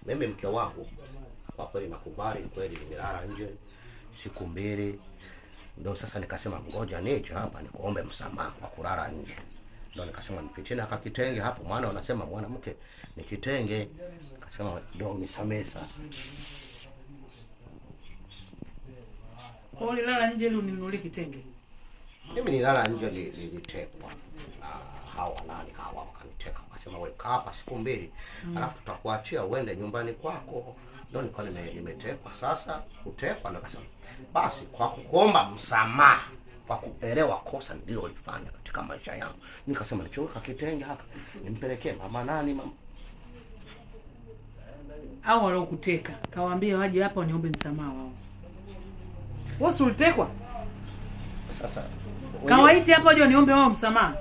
Mimi mke wangu kwa kweli nakubali kweli, nimelala nje siku mbili. Ndio sasa nikasema ngoja nije hapa nikuombe msamaha kwa kulala nje. Ndio nikasema nipitie na kakitenge hapo, maana wanasema mwanamke ni kitenge. Nikasema ndio nisamee sasa. Kwa hiyo ulilala nje ili uninunulie kitenge? Mimi nilala nje nilitekwa. Hawa nani hawa wakaniteka, wakasema wewe kaa hapa siku mbili, alafu tutakuachia uende nyumbani kwako. Ndio nilikuwa nimetekwa. Sasa kutekwa nikasema basi kwa kuomba msamaha kwa kuelewa kosa nililolifanya katika maisha yangu, nikasema nichukue kitenge hapa nimpelekee mama nani mama au walokuteka kawaambia waje hapa waniombe msamaha wao. Wewe ulitekwa? Sasa kawaiti hapa waje waniombe wao msamaha.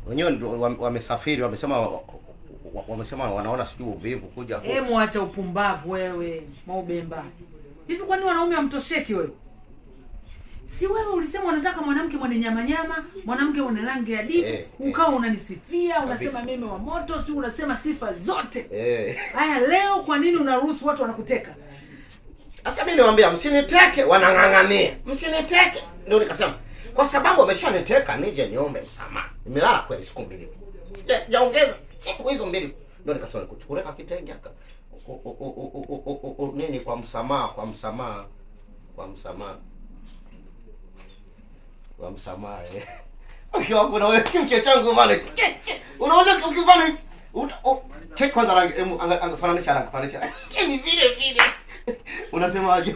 Wenyewe ndio wamesafiri, wamesema wanaona sijui uvivu kuja huko. Muacha upumbavu wewe, maubemba. Hivi kwani wanaume hamtosheki wewe? Si wewe ulisema unataka mwanamke mwenye nyama nyama, mwanamke mwenye rangi ya dipu, ukao unanisifia, unasema meme wa moto, si unasema sifa zote. Haya leo kwa nini unaruhusu watu wanakuteka? Sasa mimi niwaambia msiniteke, wanang'ang'ania. Msiniteke. Ndio nikasema kwa sababu wameshaniteka nije niombe msamaha. Nimelala kweli siku mbili. Sijaongeza siku hizo mbili. Ndio nikasema kuchukulia kitenge haka. Nini kwa msamaha. Akiwa kuna wewe kimke changu vale. Unaona ukifanya check kwanza rangi angefananisha. Ni vile. Unasemaje?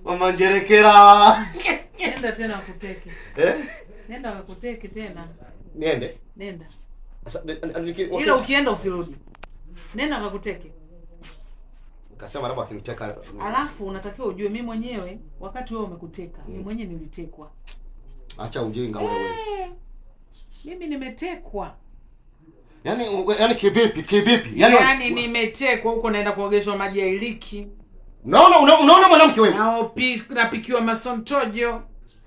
Mama njerekera. Nenda tena kuteke. Nenda kuteke tena. Niende? Nenda. Sasa ila ukienda usirudi. Nenda kuteke. Ukasema labda akiniteka. Alafu unatakiwa ujue mimi mwenyewe wakati wewe umekuteka, mimi mwenyewe nilitekwa. Acha ujinga wewe. Mimi nimetekwa. Yaani kivipi? Yaani nimetekwa huko naenda kuogeshwa maji ya iliki. Unaona mwanamke wewe? Napikiwa masontojo.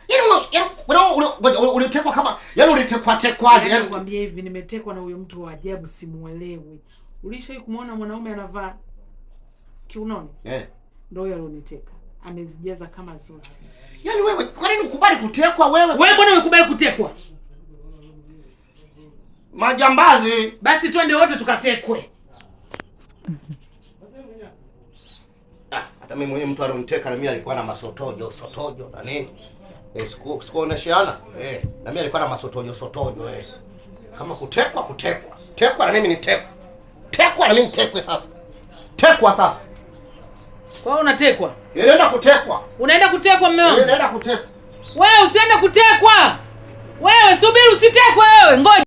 Yaani ulitekwa kama ulitekwaje? Yaani nakwambia hivi nimetekwa na huyo mtu wa ajabu simuelewi. Ulishawahi kumuona mwanaume anavaa kiunoni? Ndio huyo alioniteka. Amezijaza kama zote. Yaani wewe kwa nini ukubali kutekwa wewe? Wewe mbona umekubali kutekwa? Majambazi. Basi twende wote tukatekwe. Hata mimi mwenyewe mtu alioniteka na mimi alikuwa na masotojo na nini? Sikuonesheana. Na mimi alikuwa na masotojo. Kama kutekwa. Tekwa na mimi nitekwe. Tekwa na mimi nitekwe sasa. Tekwa sasa. Kwa hiyo unatekwa? Unaenda kutekwa. Unaenda kutekwa mume wangu? Unaenda kutekwa. Wewe usiende kutekwa. Wewe subiri usitekwe wewe. Ngoja.